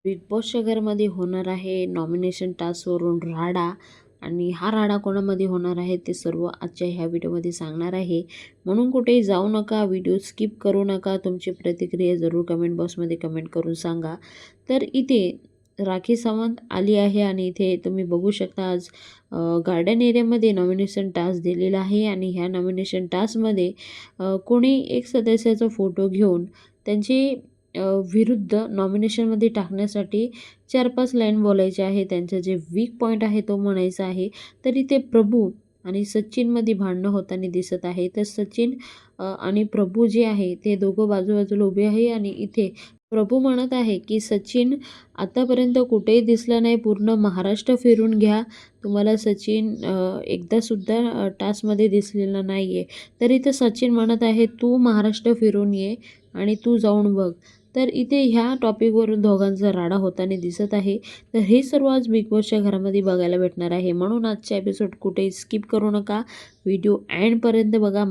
Big बॉसच्या घरामध्ये होणार आहे नॉमिनेशन टास्कवरून राडा आणि हा राडा कोणामध्ये होणार आहे ते सर्व आजच्या ह्या व्हिडिओमध्ये सांगणार आहे. म्हणून कुठेही जाऊ नका, व्हिडिओ स्किप करू नका. तुमची प्रतिक्रिया जरूर कमेंट बॉक्समध्ये कमेंट करून सांगा. तर इथे राखी सावंत आली आहे आणि इथे तुम्ही बघू शकता आज गार्डन एरियामध्ये नॉमिनेशन टास्क दिलेला आहे आणि ह्या नॉमिनेशन टास्कमध्ये कोणी एक सदस्याचा फोटो घेऊन त्यांची विरुद्ध नॉमिनेशनमध्ये टाकण्यासाठी 4-5 लाईन बोलायचे आहे. त्यांचं जे वीक पॉईंट आहे तो म्हणायचा आहे. तरी ते प्रभू आणि सचिनमध्ये भांडणं होताना दिसत आहे. तर सचिन आणि प्रभू जे आहे ते दोघं बाजूबाजूला उभे आहे आणि इथे प्रभू म्हणत आहे की सचिन आतापर्यंत कुठेही दिसला नाही, पूर्ण महाराष्ट्र फिरून घ्या, तुम्हाला सचिन एकदासुद्धा टास्कमध्ये दिसलेला नाही आहे. तरी तर सचिन म्हणत आहे तू महाराष्ट्र फिरून ये आणि तू जाऊन बघ. तर इथे ह्या टॉपिकवरून दोघांचा राडा होताना दिसत आहे. तर हे सर्व आज बिग बॉसच्या घरामध्ये बघायला भेटणार आहे. म्हणून आजचा एपिसोड कुठेही स्किप करू नका, व्हिडिओ एंडपर्यंत बघा.